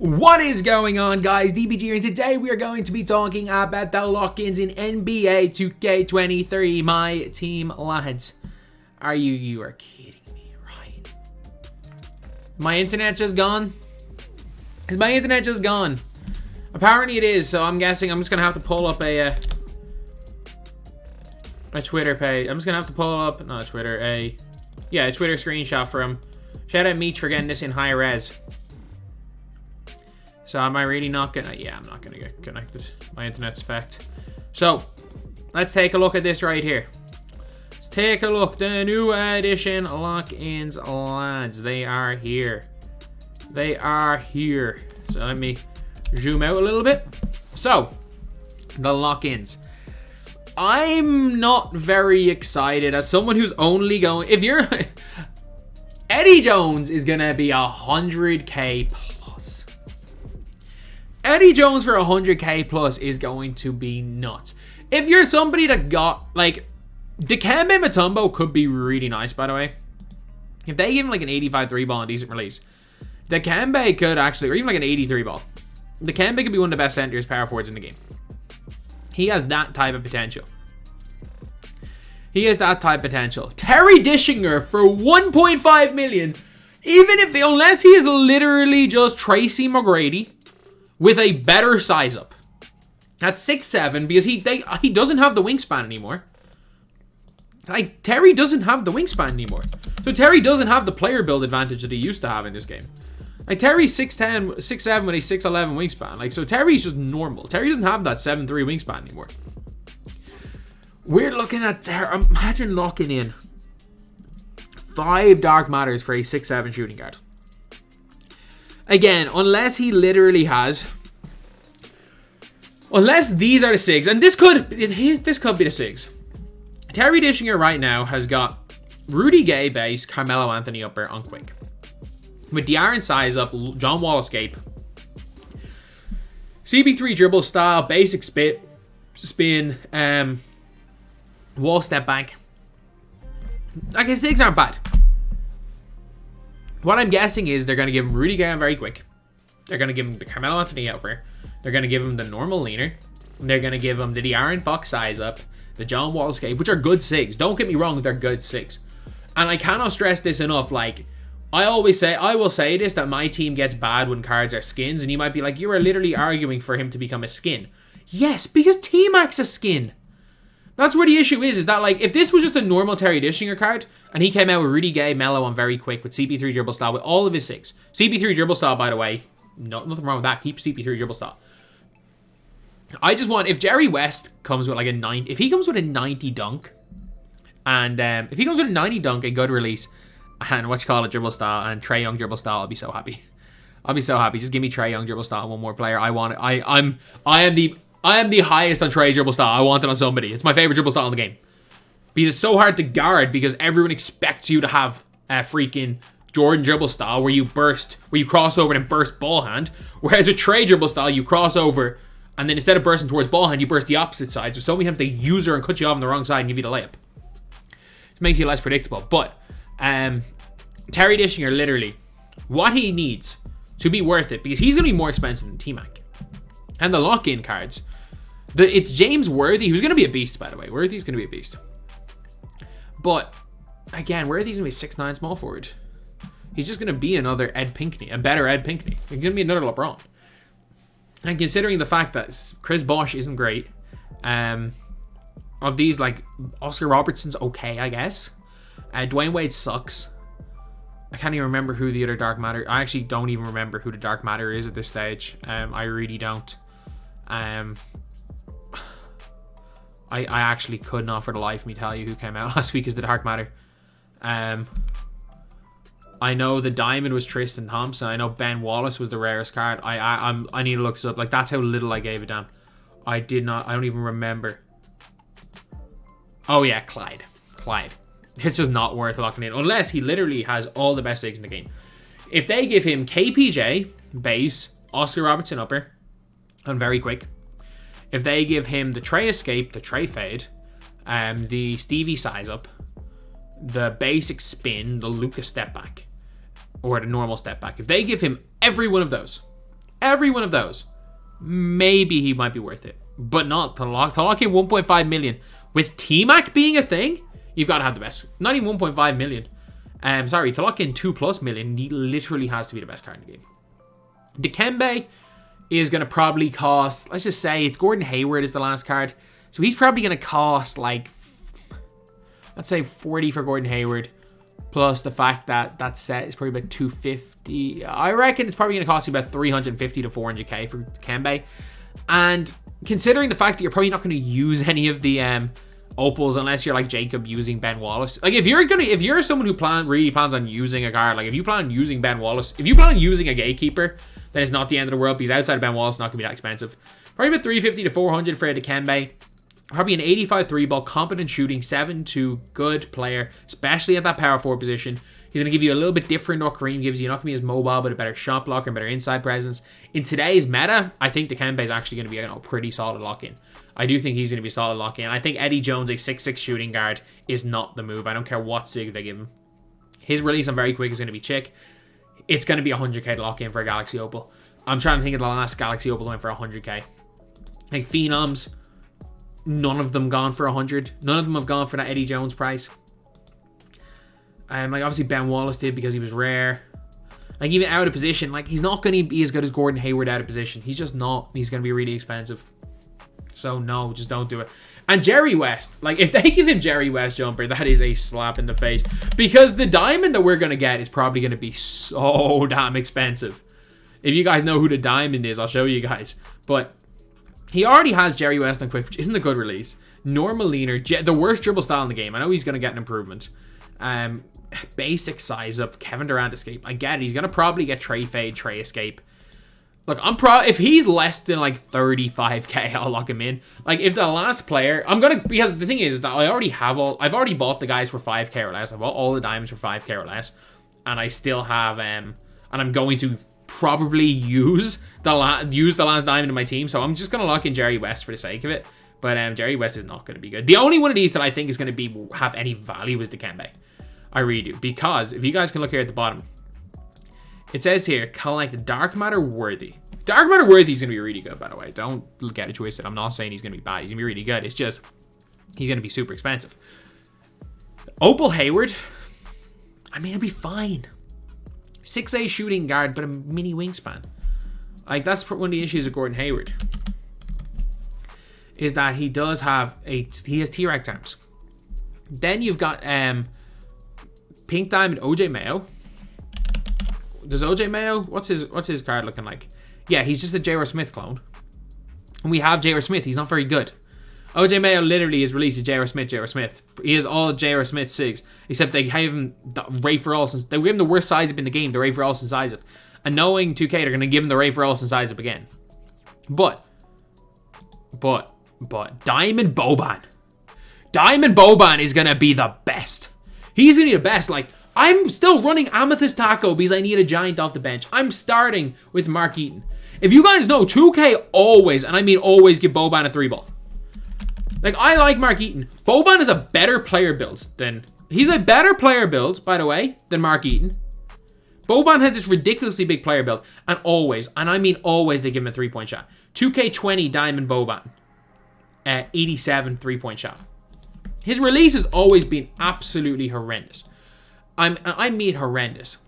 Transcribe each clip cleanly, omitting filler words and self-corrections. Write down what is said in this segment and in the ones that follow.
What is going on, guys? DBG here, and today we are going to be talking about the lock-ins in NBA 2K23 MyTEAM, lads. You are kidding me, right? My internet just gone? Is my internet just gone? Apparently it is, so I'm guessing I'm just gonna have to pull up a Twitter page. I'm just gonna have to pull up, not Twitter, a Twitter screenshot from. Shout out Meech for getting this in high res. So am I really not gonna? Yeah, I'm not gonna get connected. My internet's fucked. So let's take a look at this right here. Let's take a look. The new edition lock-ins, lads. They are here. They are here. So let me zoom out a little bit. So the lock-ins. I'm not very excited as someone who's only going. If you're Eddie Jones is gonna be 100k plus. Eddie Jones for 100k plus is going to be nuts. If you're somebody that got like dikembe mutombo could be really nice, by the way. If they give him like an 85 3 ball and decent release, dikembe could actually, or even like an 83 ball, dikembe could be one of the best centers, power forwards in the game. He has that type of potential. He has that type of potential. Terry Dischinger for 1.5 million, unless he is literally just Tracy McGrady with a better size up. That's 6'7", because he doesn't have the wingspan anymore. Like, Terry doesn't have the wingspan anymore. So Terry doesn't have the player build advantage that he used to have in this game. Like, Terry's 6'10", 6'7", with a 6'11" wingspan. Like, so Terry's just normal. Terry doesn't have that 7'3" wingspan anymore. We're looking at Terry. Imagine locking in 5 dark matters for a 6'7" shooting guard. Again, unless he literally has... Unless these are the SIGs, and this could be the SIGs. Terry Dischinger right now has got Rudy Gay base, Carmelo Anthony upper on quick. With De'Aaron size up, John Wall escape. CB3 dribble style, basic spin, Wall step back. Like, his SIGs aren't bad. What I'm guessing is they're going to give him Rudy Gay on very quick. They're going to give him the Carmelo Anthony upper. They're going to give him the normal leaner. They're going to give him the De'Aaron Fox size up. The John Wall escape, which are good SIGs. Don't get me wrong, they're good SIGs. And I cannot stress this enough. Like, I will say this, that my team gets bad when cards are skins. And you might be like, you are literally arguing for him to become a skin. Yes, because T-Mac's a skin. That's where the issue is that, like, if this was just a normal Terry Dischinger card, and he came out with Rudy Gay, Melo on very quick, with CP3 dribble style, with all of his SIGs. CP3 dribble style, by the way, nothing wrong with that. Keep CP3 dribble style. I just want, if Jerry West comes with like a 90, if he comes with a 90 dunk, and if he comes with a 90 dunk, a good release, and dribble style, and Trae Young dribble style, I'll be so happy. I'll be so happy. Just give me Trae Young dribble style, one more player. I want it. I am the highest on Trae dribble style. I want it on somebody. It's my favorite dribble style in the game. Because it's so hard to guard, because everyone expects you to have a freaking Jordan dribble style where you cross over and burst ball hand. Whereas with Trae dribble style, you cross over, and then instead of bursting towards ball hand, you burst the opposite side. So many times they use her and cut you off on the wrong side and give you the layup. It makes you less predictable. But Terry Dischinger, literally, what he needs to be worth it, because he's going to be more expensive than T-Mac. And the lock-in cards. It's James Worthy, who's going to be a beast, by the way. Worthy's going to be a beast. But, again, Worthy's going to be 6'9" small forward. He's just going to be another Ed Pinckney, a better Ed Pinckney. He's going to be another LeBron. And considering the fact that Chris Bosh isn't great, of these, like, Oscar Robertson's okay, I guess. Dwayne Wade sucks. I can't even remember who the other Dark Matter... I actually don't even remember who the Dark Matter is at this stage. I really don't. I actually could not for the life of me tell you who came out last week as the Dark Matter. I know the Diamond was Tristan Thompson. I know Ben Wallace was the rarest card. I need to look this up. Like, that's how little I gave a damn. I don't even remember. Oh yeah, Clyde. It's just not worth locking in. Unless he literally has all the best SIGs in the game. If they give him KPJ, base, Oscar Robertson upper, and very quick. If they give him the Trae escape, the Trae fade, the Stevie size up, the basic spin, the Luka step back, or the normal step back. If they give him every one of those, every one of those, maybe he might be worth it. But not to lock in 1.5 million. With T-Mac being a thing, you've got to have the best. Not even 1.5 million. Sorry, to lock in 2+ million, he literally has to be the best card in the game. Dikembe is going to probably cost, let's just say, it's Gordon Hayward is the last card. So he's probably going to cost, like, let's say 40 for Gordon Hayward. Plus the fact that that set is probably about 250. I reckon it's probably going to cost you about 350 to 400k for Dikembe. And considering the fact that you're probably not going to use any of the opals unless you're like Jacob using Ben Wallace. Like if you're someone who really plans on using a card, like if you plan on using Ben Wallace, if you plan on using a gatekeeper, then it's not the end of the world because outside of Ben Wallace, it's not going to be that expensive. Probably about 350 to 400 for Dikembe. Probably an 85 3-ball, competent shooting, 7-2, good player, especially at that power forward position. He's going to give you a little bit different what Kareem gives you. Not going to be as mobile, but a better shot blocker and better inside presence. In today's meta, I think Dikembe is actually going to be a pretty solid lock-in. I do think he's going to be a solid lock-in. I think Eddie Jones, a 6'6 shooting guard, is not the move. I don't care what SIGs they give him. His release on very quick is going to be Chick. It's going to be 100k to lock in for a Galaxy Opal. I'm trying to think of the last Galaxy Opal went for 100k. Like Phenoms, none of them gone for 100. None of them have gone for that Eddie Jones price. Like obviously Ben Wallace did because he was rare. Like even out of position, like he's not going to be as good as Gordon Hayward out of position. He's just not. He's going to be really expensive. So no, just don't do it. And Jerry West, like if they give him Jerry West jumper, that is a slap in the face. Because the diamond that we're going to get is probably going to be so damn expensive. If you guys know who the diamond is, I'll show you guys. But he already has Jerry West on quick, which isn't a good release. Normal leaner, the worst dribble style in the game. I know he's going to get an improvement. Basic size up, Kevin Durant escape. I get it. He's going to probably get Trey fade, Trey escape. Look, if he's less than like 35k, I'll lock him in. Like if the last player, because the thing is that I've already bought the guys for 5k or less. I bought all the diamonds for 5k or less. And I still have, and I'm going to probably use the last diamond in my team. So I'm just going to lock in Jerry West for the sake of it. But Jerry West is not going to be good. The only one of these that I think is going to have any value is Dikembe. I really do. Because if you guys can look here at the bottom, it says here, collect Dark Matter Worthy. Dark Matter Worthy is going to be really good, by the way. Don't get it twisted. I'm not saying he's going to be bad. He's going to be really good. It's just, he's going to be super expensive. Opal Hayward, I mean, it'll be fine. 6'8 shooting guard, but a mini wingspan. Like, that's one of the issues with Gordon Hayward. Is that he does have he has T-Rex arms. Then you've got Pink Diamond OJ Mayo. Does OJ Mayo, what's his card looking like? Yeah, he's just a J.R. Smith clone. And we have J.R. Smith. He's not very good. OJ Mayo literally is released as J.R. Smith. He has all J.R. Smith SIGs, except they gave him the Ray for Olsen. They gave him the worst size up in the game, the Ray for Olsen size up. And knowing 2K, they're going to give him the Ray for Olsen size up again. But Diamond Boban. Diamond Boban is going to be the best. He's going to be the best. Like, I'm still running Amethyst Taco because I need a giant off the bench. I'm starting with Mark Eaton. If you guys know, 2K always, and I mean always, give Boban a 3-ball. Like, I like Mark Eaton. Boban is a better player build than... He's a better player build, by the way, than Mark Eaton. Boban has this ridiculously big player build. And always, and I mean always, they give him a 3-point shot. 2K20 Diamond Boban. 87 3-point shot. His release has always been absolutely horrendous. I mean horrendous.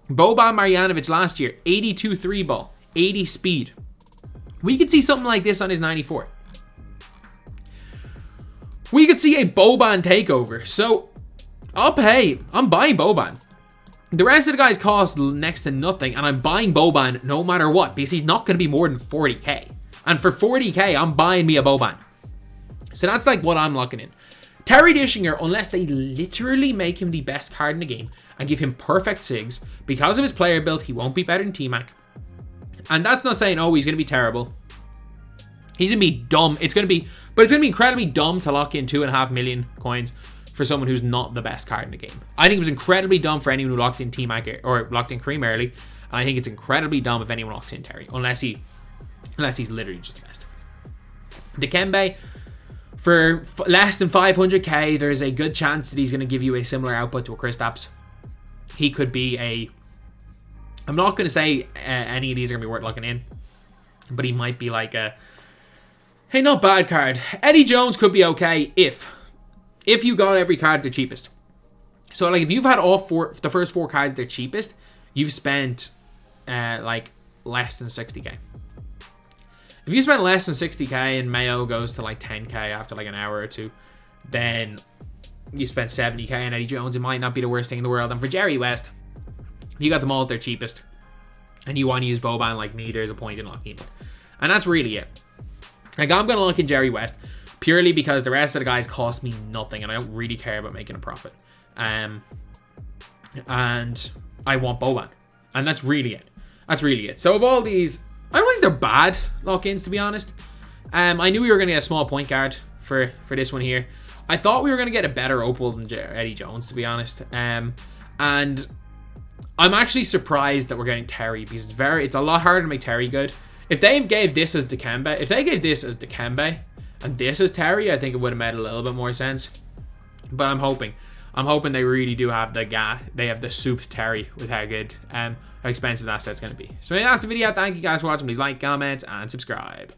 Boban Marjanovic last year, 82 3-ball, 80 speed. We could see something like this on his 94. We could see a Boban takeover. So, I'll pay. I'm buying Boban. The rest of the guys cost next to nothing, and I'm buying Boban no matter what, because he's not going to be more than 40k. And for 40k, I'm buying me a Boban. So that's like what I'm locking in. Terry Dischinger, unless they literally make him the best card in the game and give him perfect SIGs, because of his player build, he won't be better than T-Mac. And that's not saying, oh, he's going to be terrible. He's going to be dumb. But it's going to be incredibly dumb to lock in 2.5 million coins for someone who's not the best card in the game. I think it was incredibly dumb for anyone who locked in T-Mac or locked in Kareem early. And I think it's incredibly dumb if anyone locks in Terry, unless he's literally just the best. Dikembe, for less than 500k, there's a good chance that he's going to give you a similar output to a Kristaps. He could be a I'm not going to say any of these are going to be worth looking in, but he might be like a, hey, not bad card. Eddie Jones could be okay if you got every card the cheapest. So like if you've had the first 4 cards the cheapest, you've spent like less than 60k. If you spend less than 60k and Mayo goes to like 10k after like an hour or two, then you spent 70k on Eddie Jones. It might not be the worst thing in the world. And for Jerry West, you got them all at their cheapest, and you want to use Boban like me, there's a point in locking in. And that's really it. Like, I'm going to lock in Jerry West purely because the rest of the guys cost me nothing, and I don't really care about making a profit. And I want Boban. And that's really it. That's really it. So of all these, I don't think they're bad lock-ins, to be honest. I knew we were going to get a small point guard for this one here. I thought we were going to get a better Opal than Eddie Jones, to be honest. And I'm actually surprised that we're getting Terry, because it's a lot harder to make Terry good. If they gave this as dikembe, and this as Terry, I think it would have made a little bit more sense. But I'm hoping they really do have they have the souped Terry with how good, how expensive that set's going to be. So that's the video. Thank you guys for watching. Please like, comment, and subscribe.